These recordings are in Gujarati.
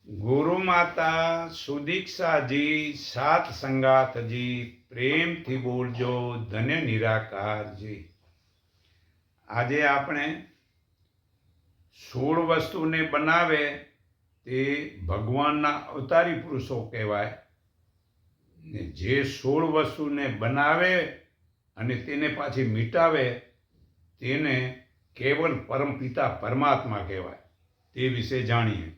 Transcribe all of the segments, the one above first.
ગુરુ માતા સુદીક્ષાજી સાત સંગાતજી પ્રેમથી બોલજો ધન્ય નિરાકારજી. આજે આપણે 16 વસ્તુને બનાવે તે ભગવાનના અવતારી પુરુષો કહેવાય ને જે 16 વસ્તુને બનાવે અને તેને પાછી મિટાવે તેને કેવલ પરમપિતા પરમાત્મા કહેવાય. તે વિશે જાણીએ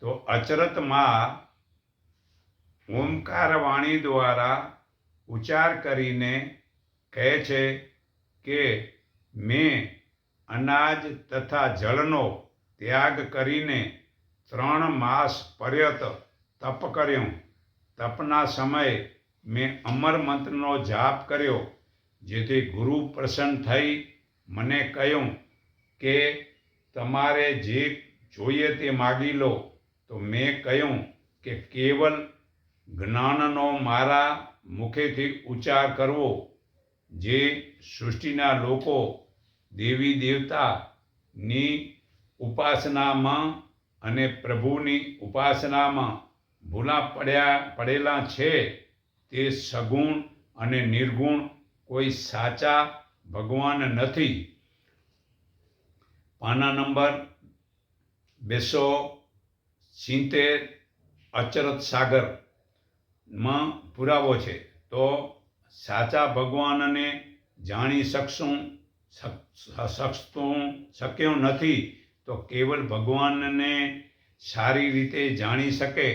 તો અચરતમાં ઓમકાર વાણી દ્વારા ઉચ્ચાર કરીને કહે છે કે મેં અનાજ તથા જળનો ત્યાગ કરીને 3 માસ પર્યંત તપ કર્યું. તપના સમયે મેં અમર મંત્રનો જાપ કર્યો, જેથી ગુરુ પ્રસન્ન થઈ મને કહ્યું કે તમારે જે જોઈએ તે માગી લો. તો મેં કહ્યું કે કેવલ જ્ઞાનનો મારા મુખેથી ઉચ્ચાર કરવો, જે સૃષ્ટિના લોકો દેવી દેવતાની ઉપાસનામાં અને પ્રભુની ઉપાસનામાં ભૂલા પડેલા છે. તે સગુણ અને નિર્ગુણ કોઈ સાચા ભગવાન નથી. પાના નંબર 270 અચરત સાગરમાં પુરાવો છે. તો સાચા ભગવાનને જાણી શક્યો નથી, તો કેવલ ભગવાનને સારી રીતે જાણી શકે.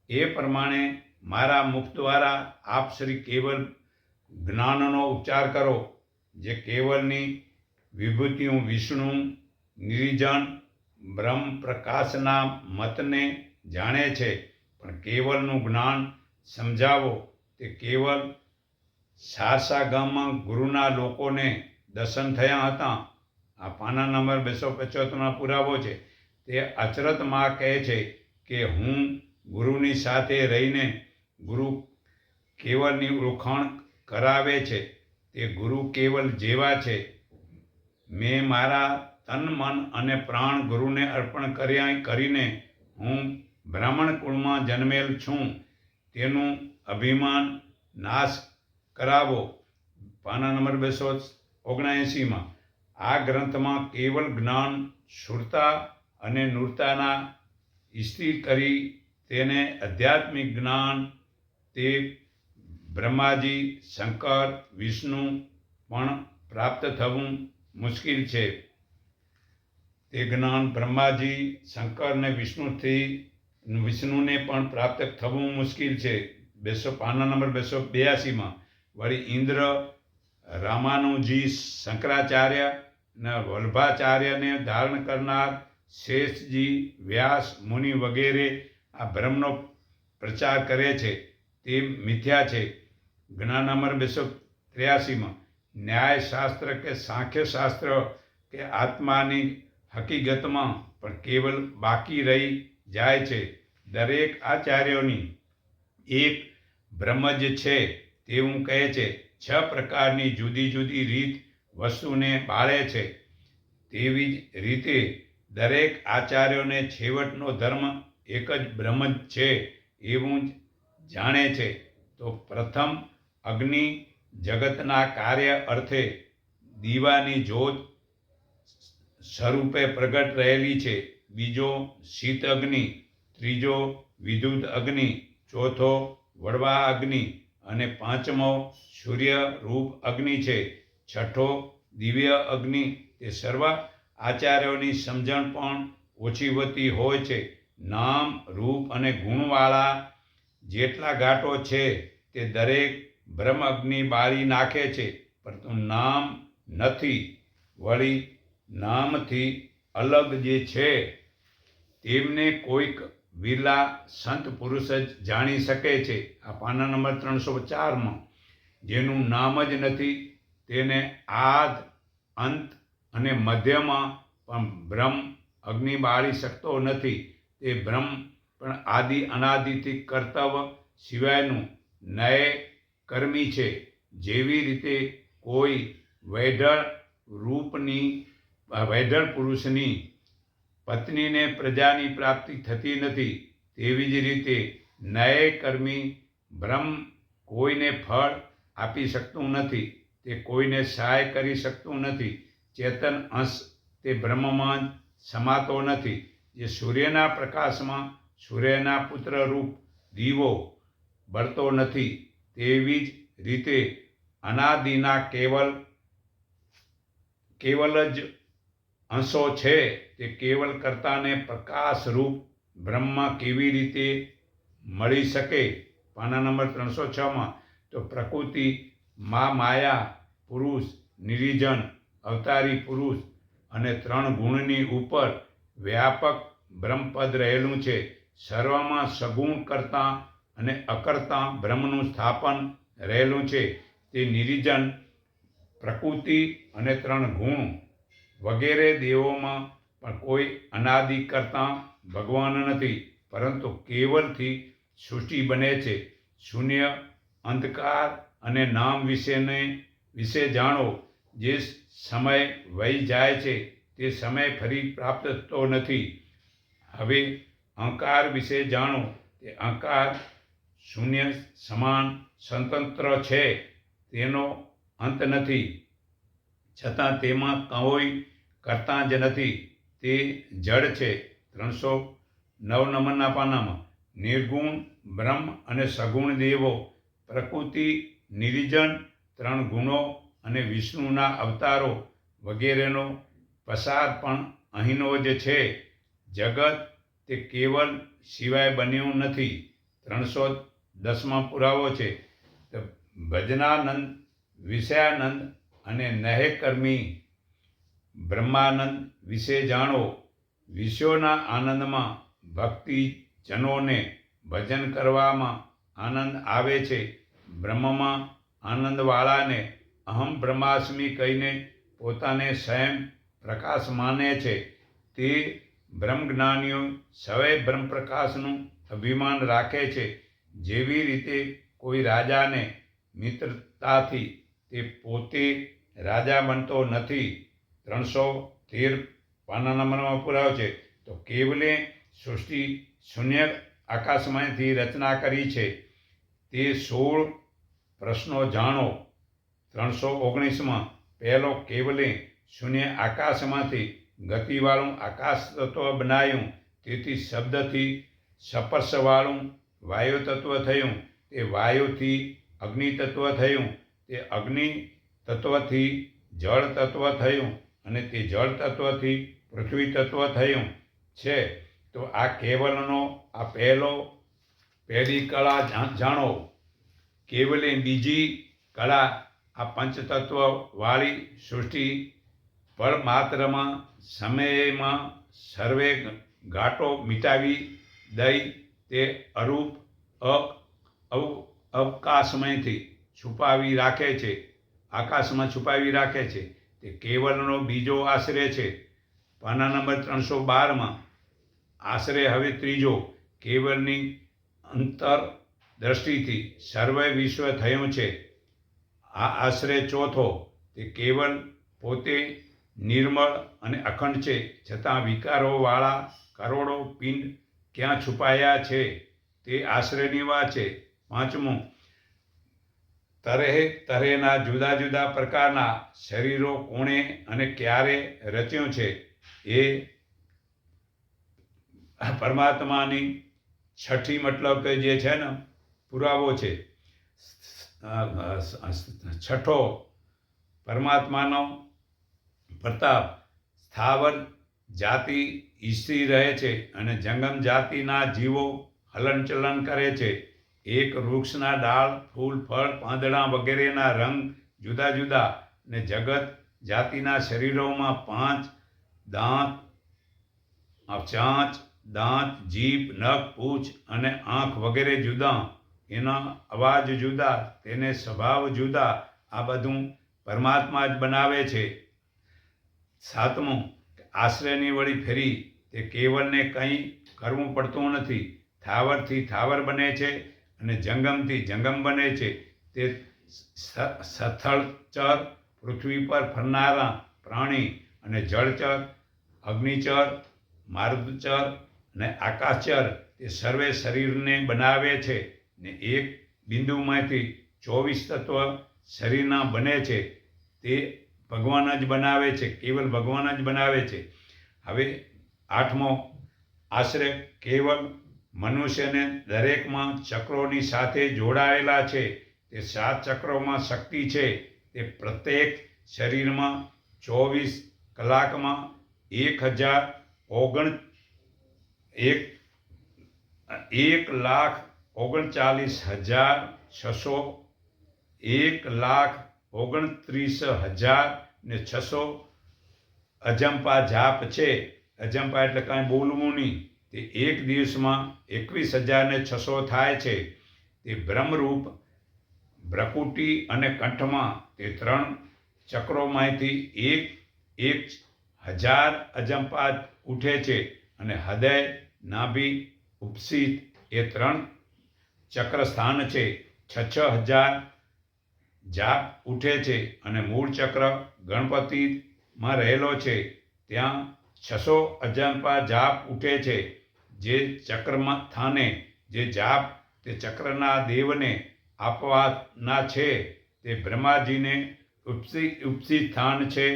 એ પ્રમાણે મારા મુખ દ્વારા આપ શ્રી કેવલ જ્ઞાનનો ઉચ્ચાર કરો, જે કેવલની વિભૂતિઓ વિષ્ણુ નિરીજન બ્રહ્મ પ્રકાશના મતને જાણે છે. પણ કેવલનું જ્ઞાન સમજાવો. તે કેવલ સારસા ગામમાં ગુરુના લોકોને દર્શન થયા હતા. આ પાના નંબર 275 પુરાવો છે. તે અચરતમાં કહે છે કે હું ગુરુની સાથે રહીને ગુરુ કેવલની ઓળખાણ કરાવે છે. તે ગુરુ કેવલ જેવા છે. મેં મારા તન મન અને પ્રાણ ગુરુને અર્પણ કરીને હું બ્રાહ્મણ કુળમાં જન્મેલ છું તેનું અભિમાન નાશ કરાવો. પાના નંબર 279. આ ગ્રંથમાં કેવલ જ્ઞાન શુરતા અને નૂરતાના સ્થિર કરી તેને આધ્યાત્મિક જ્ઞાન તે બ્રહ્માજી શંકર વિષ્ણુ પણ પ્રાપ્ત થવું મુશ્કેલ છે. તે જ્ઞાન બ્રહ્માજી શંકર અને વિષ્ણુને પણ પ્રાપ્ત થવું મુશ્કેલ છે. પાના નંબર 282. વળી ઇન્દ્ર રામાનુજી શંકરાચાર્ય અને વલ્ભાચાર્યને ધારણ કરનાર શેષજી વ્યાસ મુનિ વગેરે આ બ્રહ્મનો પ્રચાર કરે છે તે મિથ્યા છે. જ્ઞાન નંબર 283. ન્યાયશાસ્ત્ર કે સાંખ્યશાસ્ત્ર કે આત્માની હકીકતમાં પણ કેવલ બાકી રહી જાય છે. દરેક આચાર્યોની એક બ્રહ્મ જ છે તેવું કહે છે. 6 પ્રકારની જુદી જુદી રીત વસ્તુને બાળે છે. તેવી જ રીતે દરેક આચાર્યોને છેવટનો ધર્મ એક જ બ્રહ્મ જ છે એવું જ જાણે છે. તો પ્રથમ અગ્નિ જગતના કાર્ય અર્થે દીવાની જ્યોત સ્વરૂપે પ્રગટ રહેલી છે. બીજો શીત અગ્નિ, ત્રીજો વિદ્યુત અગ્નિ, ચોથો વડવા અગ્નિ અને પાંચમો સૂર્ય રૂપ અગ્નિ છે. છઠ્ઠો દિવ્ય અગ્નિ. તે સર્વ આચાર્યોની સમજણ પણ ઓછી વધતી હોય છે. નામ રૂપ અને ગુણવાળા જેટલા ઘાટો છે તે દરેક બ્રહ્મ અગ્નિ બાળી નાખે છે, પરંતુ નામ નથી. વળી નામથી અલગ જે છે તેમને કોઈક વિરલા સંત પુરુષ જ જાણી શકે છે. આ પાના નંબર 304. જેનું નામ જ નથી તેને આદ અંત અને મધ્યમાં પણ બ્રહ્મ અગ્નિ બાળી શકતો નથી. તે બ્રહ્મ પણ આદિ અનાદિથી કર્તવ્ય સિવાયનું ન્યાય કર્મી છે. જેવી રીતે કોઈ વૈઢળ પુરુષની પત્નીને પ્રજાની પ્રાપ્તિ થતી નથી, તેવી જ રીતે ન્યાયકર્મી બ્રહ્મ કોઈને ફળ આપી શકતું નથી, તે કોઈને સહાય કરી શકતું નથી. ચેતન અંશ તે બ્રહ્મમાં જ સમાતો નથી. જે સૂર્યના પ્રકાશમાં સૂર્યના પુત્ર રૂપ દીવો બળતો નથી, તેવી જ રીતે અનાદિના કેવલ જ અંશો છે. તે કેવલ કર્તાને પ્રકાશરૂપ બ્રહ્મ કેવી રીતે મળી શકે? પાના નંબર 306માં તો પ્રકૃતિ, માયા, પુરુષ, નિરીજન, અવતારી પુરુષ અને 3 ગુણની ઉપર વ્યાપક બ્રહ્મપદ રહેલું છે. સર્વમાં સગુણ કરતા અને અકર્તા બ્રહ્મનું સ્થાપન રહેલું છે. તે નિરીજન, પ્રકૃતિ અને 3 ગુણ વગેરે દેવોમાં પણ કોઈ અનાદિ કરતા ભગવાન નથી, પરંતુ કેવલથી સૃષ્ટિ બને છે. શૂન્ય, અંધકાર અને નામ વિશે જાણો. જે સમય વહી જાય છે તે સમય ફરી પ્રાપ્ત થતો નથી. હવે અહંકાર વિશે જાણો. તે અહંકાર શૂન્ય સમાન સ્વતંત્ર છે, તેનો અંત નથી, છતાં તેમાં કોઈ કરતા જ નથી. તે જડ છે. 309 નંબરના પાનામાં નિર્ગુણ બ્રહ્મ અને સગુણ દેવો, પ્રકૃતિ, નિરીજન, 3 ગુણો અને વિષ્ણુના અવતારો વગેરેનો પસાર પણ અહીંનો જ છે. જગત તે કેવલ સિવાય બન્યું નથી. 310માં પુરાવો છે. ભજનાનંદ, વિષયાનંદ અને ન્યાયકર્મી બ્રહ્માનંદ વિશે જાણો. વિષયોના આનંદમાં ભક્તિજનોને ભજન કરવામાં આનંદ આવે છે. બ્રહ્મમાં આનંદવાળાને અહમ બ્રહ્માસ્મિ કહીને પોતાને સ્વયં પ્રકાશ માને છે. તે બ્રહ્મજ્ઞાનીઓ સવૈ બ્રહ્મપ્રકાશનું અભિમાન રાખે છે. જેવી રીતે કોઈ રાજાને મિત્રતાથી તે પોતે રાજા બનતો નથી. 313 પાના નંબરમાં પુરાવો છે. તો કેવલે સૃષ્ટિ શૂન્ય આકાશમાંથી રચના કરી છે. તે 16 પ્રશ્નો જાણો. 319માં પહેલો, કેવલે શૂન્ય આકાશમાંથી ગતિવાળું આકાશ તત્વ બનાવ્યું. તેથી શબ્દથી સ્પર્શવાળું વાયુ તત્વ થયું. તે વાયુથી અગ્નિ તત્વ થયું. તે અગ્નિ તત્વથી જળ તત્વ થયું અને તે જળ તત્વથી પૃથ્વી તત્વ થયું છે. તો આ કેવલનો આ પહેલી કળા જાણો. કેવલે બીજી કળા આ પંચતત્વવાળી સૃષ્ટિ પળમાત્રમાં સમયમાં સર્વે ઘાટો મિટાવી દઈ તે અરૂપ અવકાશમાંથી છુપાવી રાખે છે. આકાશમાં છુપાવી રાખે છે. તે કેવલનો બીજો આશ્રય છે. પાના નંબર 312માં આશ્રય હવે ત્રીજો. કેવલની અંતર દ્રષ્ટિથી સર્વ વિશ્વ થયું છે. આ આશ્રય ચોથો. તે કેવલ પોતે નિર્મળ અને અખંડ છે, છતાં વિકારોવાળા કરોડો પિંડ ક્યાં છુપાયા છે તે આશ્રયની વાત છે. પાંચમું, તરેના જુદા જુદા પ્રકારના શરીરો કોણે અને ક્યારે રચ્યું છે એ પરમાત્માની છઠ્ઠી મતલબ કે જે છે ને પુરાવો છે. છઠ્ઠો, પરમાત્માનો પ્રતાપ. સ્થાવર જાતિ ઈસરી રહે છે અને જંગમ જાતિના જીવો હલનચલન કરે છે. એક વૃક્ષના ડાળ, ફૂલ, ફળ, પાંદડા વગેરેના રંગ જુદા જુદા અને જગત જાતિના શરીરોમાં 5 દાંત, ચાંચ, દાંત, જીભ, નખ, પૂંછ અને આંખ વગેરે જુદા. એના અવાજ જુદા, તેને સ્વભાવ જુદા. આ બધું પરમાત્મા જ બનાવે છે. સાતમું, આશ્રયની વળી ફેરી. તે કેવલને કંઈ કરવું પડતું નથી. થાવરથી થાવર બને છે અને જંગમથી જંગમ બને છે. તે સ્થળચર, પૃથ્વી પર ફરનારા પ્રાણી અને જળચર, અગ્નિચર, માર્ગચર, ને આકાશચર તે સર્વે શરીરને બનાવે છે ને એક બિંદુમાંથી 24 તત્વ શરીરના બને છે. તે ભગવાન જ બનાવે છે, કેવલ ભગવાન જ બનાવે છે. હવે 8મો આશ્રય કેવલ મનુષ્યને દરેકમાં ચક્રોની સાથે જોડાયેલા છે. તે 7 ચક્રોમાં શક્તિ છે. તે પ્રત્યેક શરીરમાં 24 કલાકમાં 1,29,600 અજંપા જાપ છે. અજંપા એટલે કાંઈ બોલવું નહીં. તે એક દિવસમાં 21,600 થાય છે. તે બ્રહ્મરૂપ ભ્રકુટી અને કંઠમાં તે 3 ચક્રોમાંથી એક 1,000 અજંપા ઉઠે છે અને હૃદય, નાભી, ઉપસ્થિત એ 3 ચક્ર સ્થાન છે. 6,000 જાપ ઉઠે છે અને મૂળ ચક્ર ગણપતિમાં રહેલો છે. ત્યાં 600 અજંપા જાપ ઉઠે છે. જે ચક્રમાં સ્થાને જે જાપ તે ચક્રના દેવને આપવાના છે તે બ્રહ્માજીને ઉપસ્થિત સ્થાન છે.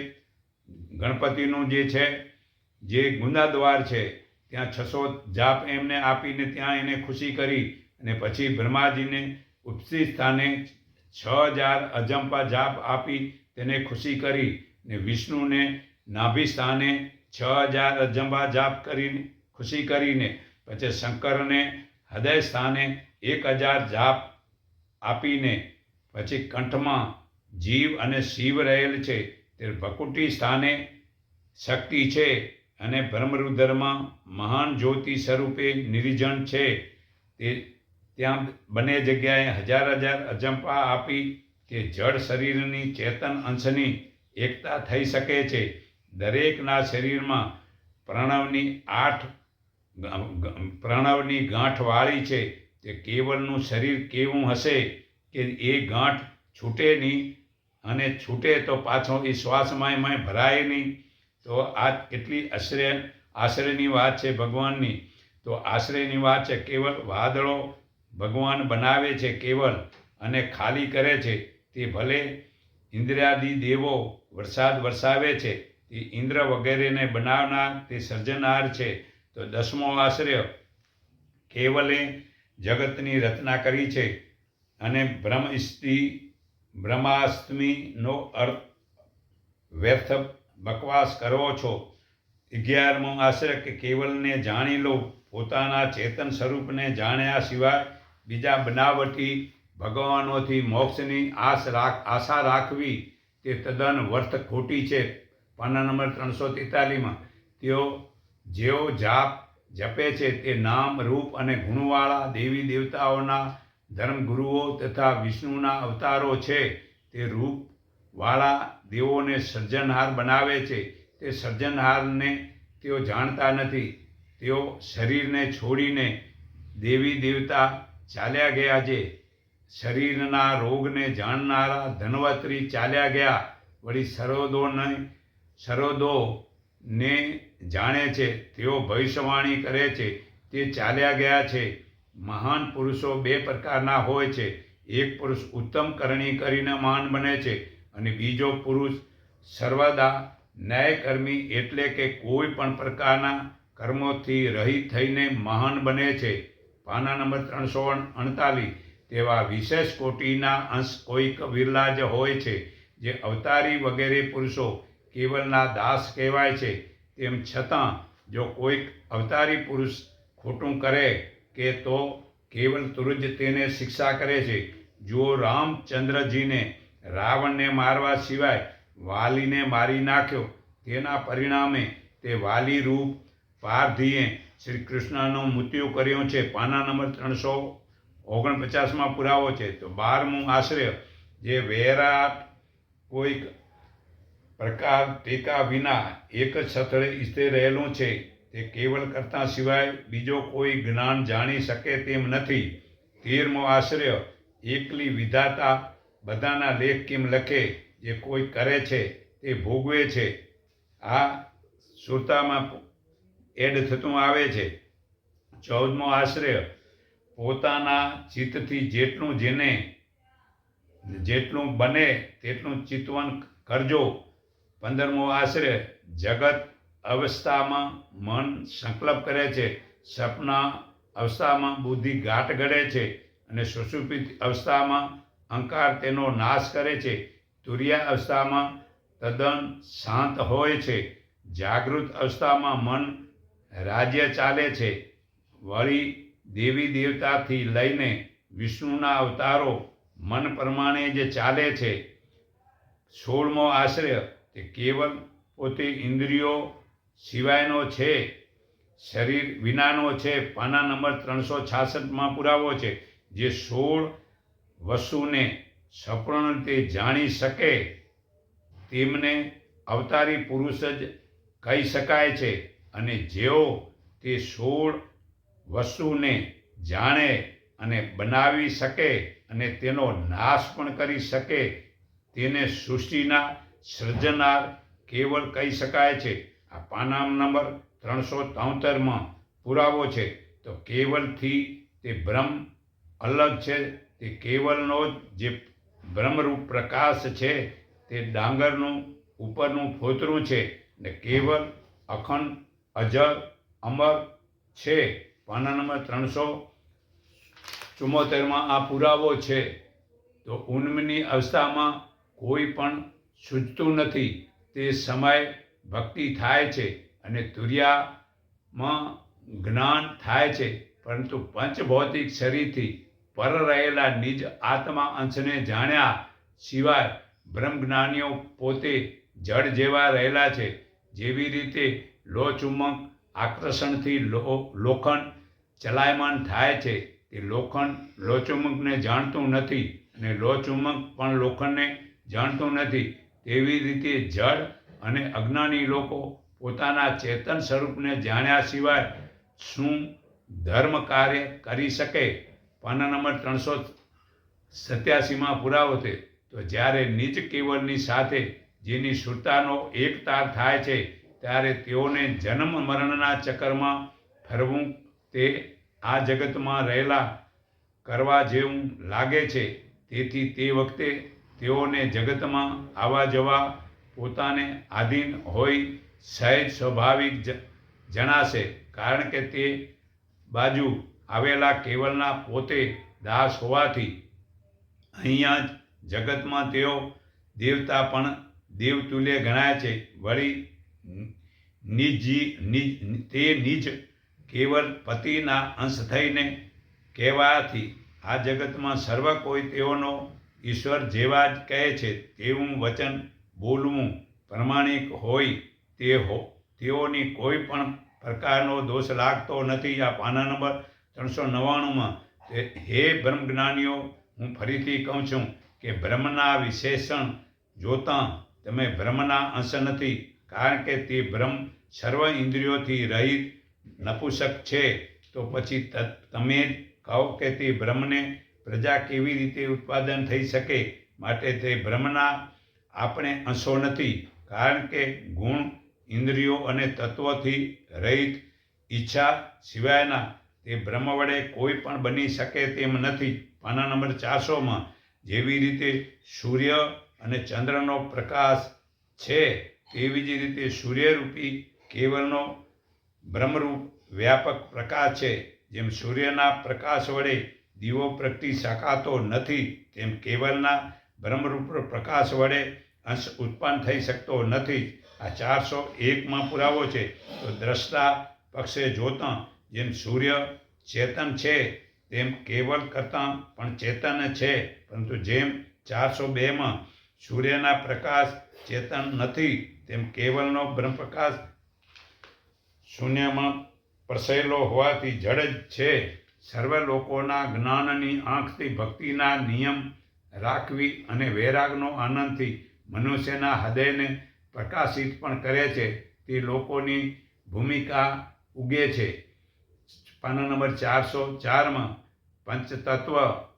ગણપતિનું જે છે જે ગુંદાદ્વાર છે ત્યાં 600 જાપ એમને આપીને ત્યાં એને ખુશી કરી અને પછી બ્રહ્માજીને ઉપસ્થિત સ્થાને 6,000 અજંપા જાપ આપી તેને ખુશી કરી ને વિષ્ણુને નાભી સ્થાને 6,000 અજંપા જાપ કરીને ખુશી કરીને પછી શંકરને હૃદય સ્થાને 1,000 જાપ આપીને પછી કંઠમાં જીવ અને શિવ રહેલ છે. તે ભકુટી સ્થાને શક્તિ છે અને બ્રહ્મરુદ્રમાં મહાન જ્યોતિ સ્વરૂપે નિર્જન છે. તે ત્યાં બંને જગ્યાએ 1,000 અજંપા આપી કે જળ શરીરની ચેતન અંશની એકતા થઈ શકે છે. દરેકના શરીરમાં પ્રણવની ગાંઠવાળી છે. તે કેવલનું શરીર કેવું હશે કે એ ગાંઠ છૂટે નહીં અને છૂટે તો પાછો એ શ્વાસમયમાં ભરાય નહીં. તો આ કેટલી આશ્રયની વાત છે ભગવાનની. તો આશ્રયની વાત છે. કેવલ વાદળો ભગવાન બનાવે છે કેવલ અને ખાલી કરે છે. તે ભલે ઇન્દ્રિયાદિ દેવો વરસાદ વરસાવે છે. તે ઇન્દ્ર વગેરેને બનાવનાર તે સર્જનાર છે. તો 10મો આશ્રય કેવલે જગતની રચના કરી છે અને બ્રહ્માસ્મિનો અર્થ વ્યર્થ બકવાસ કરો છો. 11મો આશ્રય કે કેવલને જાણી લો. પોતાના ચેતન સ્વરૂપને જાણ્યા સિવાય બીજા બનાવટી ભગવાનોથી મોક્ષની આશા રાખવી તે તદ્દન વ્યર્થ ખોટી છે. પાના નંબર 343માં જેઓ જાપ જપે છે તે નામ, રૂપ અને ગુણવાળા દેવી દેવતાઓના ધર્મગુરુઓ તથા વિષ્ણુના અવતારો છે. તે રૂપવાળા દેવોને સર્જનહાર બનાવે છે. તે સર્જનહારને તેઓ જાણતા નથી. તેઓ શરીરને છોડીને દેવી દેવતા ચાલ્યા ગયા છે. શરીરના રોગને જાણનારા ધન્વંતરી ચાલ્યા ગયા. વળી સરોદોને જાણે છે. તેઓ ભવિષ્યવાણી કરે છે. તે ચાલ્યા ગયા છે. મહાન પુરુષો 2 પ્રકારના હોય છે. એક પુરુષ ઉત્તમ કરણી કરીને મહાન બને છે અને બીજો પુરુષ સર્વદા ન્યાયકર્મી એટલે કે કોઈ પણ પ્રકારના કર્મોથી રહિત થઈને મહાન બને છે. પાના નંબર 348 તેવા વિશેષ કોટીના અંશ કોઈક વિરલા જ હોય છે. જે અવતારી વગેરે પુરુષો કેવલના દાસ કહેવાય છે. તેમ છતાં જો કોઈક અવતારી પુરુષ ખોટું કરે કે તો કેવલ તુરજ તેને શિક્ષા કરે છે. જો રામચંદ્રજીને રાવણને મારવા સિવાય વાલીને મારી નાખ્યો, તેના પરિણામે તે વાલી રૂપ પારધીએ શ્રી કૃષ્ણનું મૃત્યુ કર્યું છે. પાના નંબર 349માં પુરાવો છે. તો 12મું આશ્રય જે વૈરાટ કોઈક પ્રકાર ટેકા વિના એક જ સ્થળે સ્થિર રહેલું છે. તે કેવલ કરતા સિવાય બીજો કોઈ જ્ઞાન જાણી શકે તેમ નથી. 13મો આશ્રય એકલી વિધાતા બધાના લેખ કેમ લખે. જે કોઈ કરે છે તે ભોગવે છે. આ સુરતામાં એડ થતું આવે છે. 14મો આશ્રય પોતાના ચિત્તથી જેટલું બને તેટલું ચિંતવન કરજો. 15મો આશ્રય જગત અવસ્થામાં મન સંકલ્પ કરે છે, સપના અવસ્થામાં બુદ્ધિ ગાંઠ ઘડે છે અને સુષુપ્ત અવસ્થામાં અહંકાર તેનો નાશ કરે છે. તુર્યા અવસ્થામાં તદ્દન શાંત હોય છે. જાગૃત અવસ્થામાં મન રાજ્ય ચાલે છે. વળી દેવી દેવતાથી લઈને વિષ્ણુના અવતારો મન પ્રમાણે જ ચાલે છે. 16મો આશ્રય તે કેવલ પોતે ઇન્દ્રિયો સિવાયનો છે, શરીર વિનાનો છે. પાના નંબર 366માં પુરાવો છે. જે 16 વસ્તુને સંપૂર્ણ રીતે જાણી શકે તેમને અવતારી પુરુષ જ કહી શકાય છે. અને જેઓ તે 16 વસ્તુને જાણે અને બનાવી શકે અને તેનો નાશ પણ કરી શકે તેને સૃષ્ટિના સર્જનાર કેવલ કહી શકાય છે. આ પાના નંબર 373માં પુરાવો છે. તો કેવલથી તે બ્રહ્મ અલગ છે. તે કેવલનો જે બ્રહ્મરૂપ પ્રકાશ છે તે ડાંગરનું ઉપરનું ફોતરું છે ને કેવલ અખંડ અજર અમર છે. પાના નંબર 374માં આ પુરાવો છે. તો ઉન્મની અવસ્થામાં કોઈ પણ સૂઝતું નથી. તે સમય ભક્તિ થાય છે અને તુર્યામાં જ્ઞાન થાય છે, પરંતુ પંચભૌતિક શરીરથી પર રહેલા નિજ આત્મા અંશને જાણ્યા સિવાય બ્રહ્મજ્ઞાનીઓ પોતે જળ જેવા રહેલા છે. જેવી રીતે લોહચુંબક આકર્ષણથી લોખંડ ચલાયમાન થાય છે, તે લોખંડ લોહચુંબકને જાણતું નથી અને લોહચુંબક પણ લોખંડને જાણતું નથી. તેવી રીતે જળ અને અજ્ઞાની લોકો પોતાના ચેતન સ્વરૂપને જાણ્યા સિવાય શું ધર્મ કાર્ય કરી શકે? પાના નંબર 387માં પુરાવો છે. તો જ્યારે નિજ કેવલની સાથે જેની સુરતાનો એક તાર થાય છે ત્યારે તેઓને જન્મ મરણના ચક્કરમાં ફરવું તે આ જગતમાં રહેલા કરવા જેવું લાગે છે. તેથી તે વખતે તેઓને જગતમાં આવવા જવા પોતાને આધીન હોય સહેજ સ્વાભાવિક જણાશે, કારણ કે તે બાજુ આવેલા કેવલના પોતે દાસ હોવાથી. અહીંયા જ જગતમાં તેઓ દેવતા પણ દેવતુલ્ય ગણાય છે. વળી તે નિજ કેવલ પતિના અંશ થઈને કહેવાથી આ જગતમાં સર્વ કોઈ તેઓનો ઈશ્વર જેવા જ કહે છે. તેવું વચન બોલવું પ્રમાણિક હોય તેઓની કોઈ પણ પ્રકારનો દોષ લાગતો નથી. આ પાના નંબર 399માં હે બ્રહ્મજ્ઞાનીઓ, હું ફરીથી કહું છું કે બ્રહ્મના વિશેષણ જોતાં તમે બ્રહ્મના અંશ નથી, કારણ કે તે બ્રહ્મ સર્વ ઇન્દ્રિયોથી રહિત નપુંસક છે. તો પછી તમે કહો કે તે બ્રહ્મને પ્રજા કેવી રીતે ઉત્પાદન થઈ શકે? માટે તે બ્રહ્મના આપણે અંશો નથી, કારણ કે ગુણ ઇન્દ્રિયો અને તત્વોથી રહિત ઈચ્છા સિવાયના તે બ્રહ્મ વડે કોઈ પણ બની શકે તેમ નથી. પાના નંબર 400માં જેવી રીતે સૂર્ય અને ચંદ્રનો પ્રકાશ છે તેવી જ રીતે સૂર્યરૂપી કેવલનો બ્રહ્મરૂપ વ્યાપક પ્રકાશ છે. જેમ સૂર્યના પ્રકાશ વડે દીવો પ્રગટી શકાતો નથી, તેમ કેવલના બ્રહ્મરૂપ પ્રકાશ વડે અંશ ઉત્પન્ન થઈ શકતો નથી. આ 401માં પુરાવો છે. તો દ્રષ્ટા પક્ષે જોતાં જેમ સૂર્ય ચેતન છે તેમ કેવલ કરતાં પણ ચેતન છે, પરંતુ જેમ 402માં સૂર્યના પ્રકાશ ચેતન નથી તેમ કેવલનો બ્રહ્મપ્રકાશ શૂન્યમાં પ્રસરેલો હોવાથી જડ જ છે. સર્વ લોકોના જ્ઞાનની આંખથી ભક્તિના નિયમ રાખવી અને વૈરાગનો આનંદથી મનુષ્યના હૃદયને પ્રકાશિત પણ કરે છે તે લોકોની ભૂમિકા ઉગે છે. પાના નંબર 404માં પંચતત્વ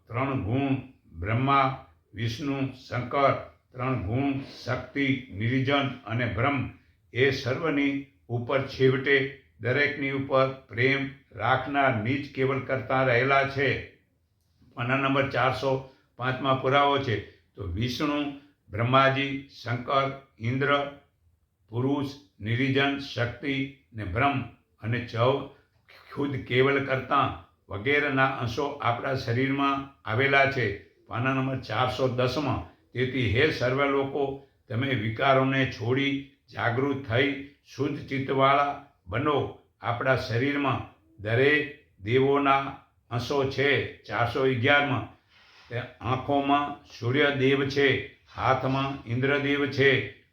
3 ગુણ બ્રહ્મા વિષ્ણુ શંકર 3 ગુણ શક્તિ નિર્જન અને બ્રહ્મ એ સર્વની ઉપર છેવટે દરેકની ઉપર પ્રેમ રાખનાર નીચ કેવલ કરતા રહેલા છે. પાના નંબર 405માં પુરાવો છે. તો વિષ્ણુ, બ્રહ્માજી, શંકર, ઇન્દ્ર, પુરુષ, નિરીજન, શક્તિ ને બ્રહ્મ અને ખુદ કેવલ કરતા વગેરેના અંશો આપણા શરીરમાં આવેલા છે. પાના નંબર 410માં તેથી હે સર્વ લોકો, તમે વિકારોને છોડી જાગૃત થઈ શુદ્ધ ચિત્તવાળા બનો. આપણા શરીરમાં દરેક દેવોના અંશો છે. 411માં આંખોમાં સૂર્યદેવ છે, હાથમાં ઇન્દ્રદેવ છે,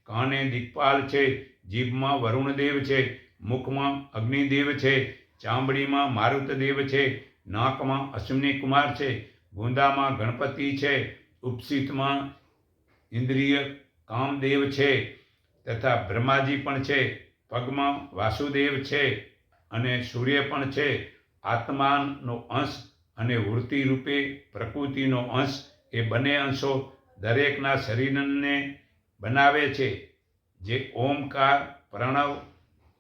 કાને દિક્પાલ છે, જીભમાં વરુણદેવ છે, મુખમાં અગ્નિદેવ છે, ચામડીમાં મારુતદેવ છે, નાકમાં અશ્વિની કુમાર છે, ગુંદામાં ગણપતિ છે, ઉપસ્થિતમાં ઇન્દ્રિય કામદેવ છે તથા બ્રહ્માજી પણ છે, પગમાં વાસુદેવ છે અને સૂર્ય પણ છે. આત્માનો અંશ અને વૃત્તિ રૂપે પ્રકૃતિનો અંશ એ બંને અંશો દરેકના શરીરને બનાવે છે. જે ઓમકાર પ્રણવ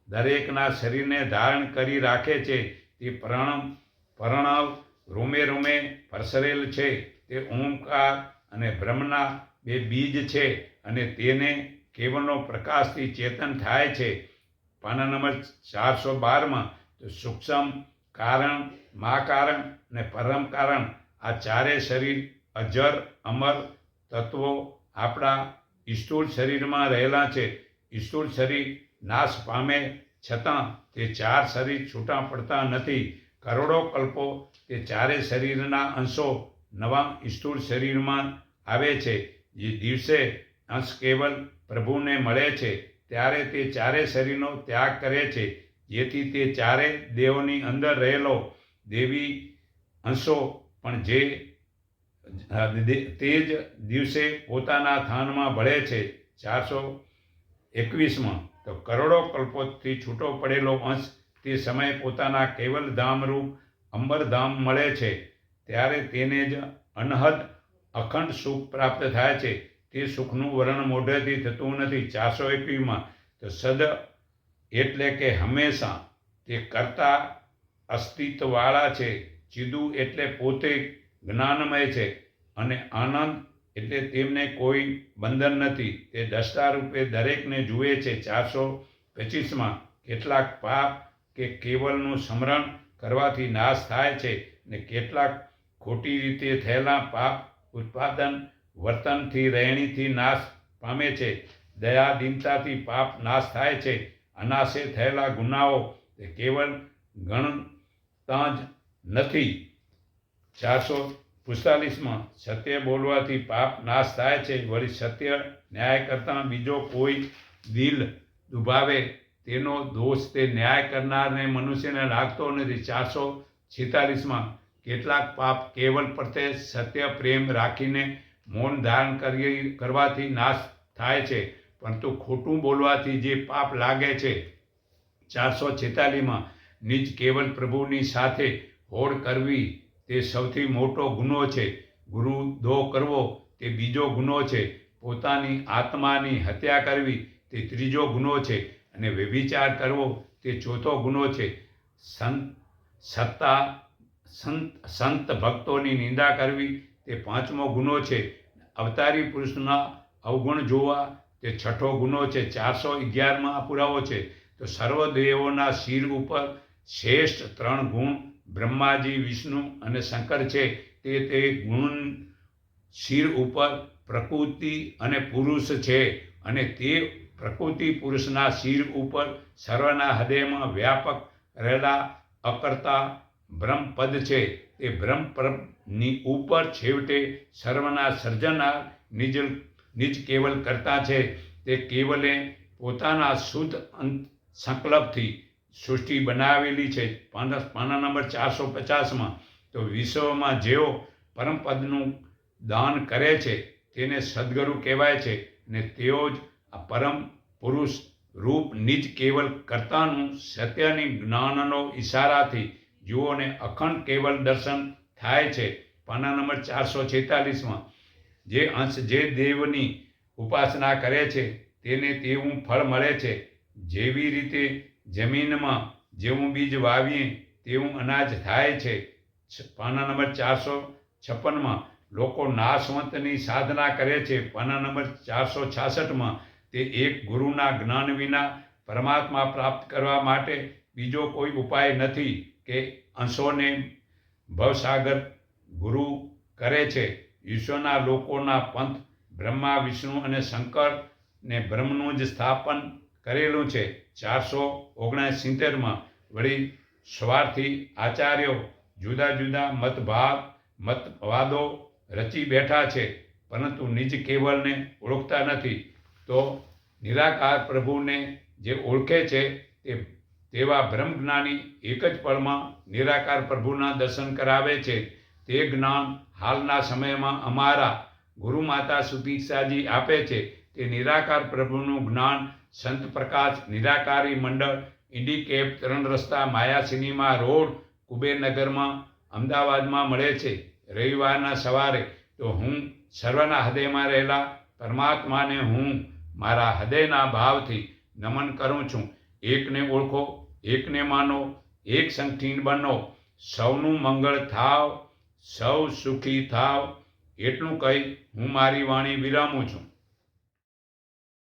દરેકના શરીરને ધારણ કરી રાખે છે. તે પ્રણવ રોમે રોમે પ્રસરેલ છે. તે ઓમકાર અને બ્રહ્મના બે બીજ છે અને તેને કેવલનો પ્રકાશથી ચેતન થાય છે. પાના નંબર 412માં તો સૂક્ષ્મ કારણ, મહાકારણ અને પરમ કારણ આ ચારે શરીર અજર અમર તત્વો આપણા સ્થૂળ શરીરમાં રહેલા છે. સ્થૂળ શરીર નાશ પામે છતાં તે ચાર શરીર છૂટા પડતા નથી. કરોડો કલ્પો તે ચારે શરીરના અંશો નવા સ્થૂળ શરીરમાં આવે છે. જે દિવસે અંશ કેવલ પ્રભુને મળે છે ત્યારે તે ચારે શરીરનો ત્યાગ કરે છે, જેથી તે ચારે દેવોની અંદર રહેલો દેવી અંશો પણ તે જ દિવસે પોતાના થાનમાં ભળે છે. 421માં તો કરોડો કલ્પોથી છૂટો પડેલો અંશ તે સમયે પોતાના કેવલ ધામરૂપ અંબરધામ મળે છે ત્યારે તેને જ અનહદ અખંડ સુખ પ્રાપ્ત થાય છે. તે સુખનું વર્ણન મોઢેથી થતું નથી. 421માં તો સદ એટલે કે હંમેશા તે કરતા અસ્તિત્વવાળા છે. ચિદુ એટલે પોતે જ્ઞાનમય છે અને આનંદ એટલે તેમને કોઈ બંધન નથી. તે દ્રષ્ટા રૂપે દરેકને જુએ છે. 425માં કેટલાક પાપ કે કેવલનું સ્મરણ કરવાથી નાશ થાય છે ને કેટલાક ખોટી રીતે થયેલા પાપ ઉત્પાદન વર્તનથી રહેણીથી નાશ પામે છે. દયા દીનતાથી પાપ નાશ થાય છે. અનાશે થયેલા ગુનાઓ તે કેવલ ગણતા જ નથી. 445માં સત્ય બોલવાથી પાપ નાશ થાય છે. વળી સત્ય ન્યાય કરતાં બીજો કોઈ દિલ દુભાવે તેનો દોષ તે ન્યાય કરનારને મનુષ્યને લાગતો નથી. 446માં કેટલાક પાપ કેવલ પ્રત્યે સત્ય પ્રેમ રાખીને મૌન ધારણ કરવાથી નાશ થાય છે, પરંતુ ખોટું બોલવાથી જે પાપ લાગે છે. 446માં નિજ કેવલ પ્રભુની સાથે હોડ કરવી તે સૌથી મોટો ગુનો છે. ગુરુદ્રોહ કરવો તે બીજો ગુનો છે. પોતાની આત્માની હત્યા કરવી તે ત્રીજો ગુનો છે અને વ્યભિચાર કરવો તે ચોથો ગુનો છે. સંત ભક્તોની નિંદા કરવી તે પાંચમો ગુનો છે. અવતારી પુરુષના અવગુણ જોવા તે છઠ્ઠો ગુનો છે. 411માં પુરાવો છે. તો સર્વદેવોના શિર ઉપર શ્રેષ્ઠ ત્રણ ગુણ બ્રહ્માજી, વિષ્ણુ અને શંકર છે. તે ગુણ શિર ઉપર પ્રકૃતિ અને પુરુષ છે અને તે પ્રકૃતિ પુરુષના શિર ઉપર સર્વના હૃદયમાં વ્યાપક રહેલા અકર્તા બ્રહ્મપદ છે. તે બ્રહ્મપદની ઉપર છેવટે સર્વના સર્જનાર નિજ કેવલ કરતા છે. તે કેવલે પોતાના શુદ્ધ સંકલ્પથી સૃષ્ટિ બનાવેલી છે. પાના નંબર 450માં તો વિશ્વમાં જેઓ પરમપદનું દાન કરે છે તેને સદગુરુ કહેવાય છે અને તેઓ જ આ પરમ પુરુષ રૂપ નિજ કેવલ કરતાનું સત્યની જ્ઞાનનો ઈશારાથી જુઓને અખંડ કેવલ દર્શન થાય છે. પાના નંબર 446માં જે અંશ જે દેવની ઉપાસના કરે છે તેને તેવું ફળ મળે છે. જેવી રીતે જમીનમાં જેવું બીજ વાવીએ તેવું અનાજ થાય છે. પાના નંબર 456માં લોકો નાશવંતની સાધના કરે છે. પાના નંબર 466માં તે એક ગુરુના જ્ઞાન વિના પરમાત્મા પ્રાપ્ત કરવા માટે બીજો કોઈ ઉપાય નથી કે અંશોને ભવસાગર ગુરુ કરે છે. વિશ્વના લોકોના પંથ બ્રહ્મા વિષ્ણુ અને શંકર ને બ્રહ્મનું જ સ્થાપન કરેલું છે. 469માં વળી સ્વાર્થી આચાર્યો જુદા જુદા મતવાદો રચી બેઠા છે, પરંતુ નિજ કેવલને ઓળખતા નથી. તો નિરાકાર પ્રભુને જે ઓળખે છે તેવા બ્રહ્મજ્ઞાની એક જ પળમાં નિરાકાર પ્રભુના દર્શન કરાવે છે. તે જ્ઞાન હાલના સમયમાં અમારા ગુરુમાતા સુતીક્ષાજી આપે છે. તે નિરાકાર પ્રભુનું જ્ઞાન સંત પ્રકાશ નિરાકારી મંડળ, ઇન્ડિકેપ, 3 રસ્તા, માયા સિનેમા રોડ, કુબેરનગરમાં, અમદાવાદમાં મળે છે. રવિવારના સવારે તો હું સર્વના હૃદયમાં રહેલા પરમાત્માને હું મારા હૃદયના ભાવથી નમન કરું છું. એકને ઓળખો, એકને માનો, એક સંગઠી બનો, સૌનું મંગળ થાવ, સૌ સુખી થાવ. એટલું કહી હું મારી વાણી વિરામું છું.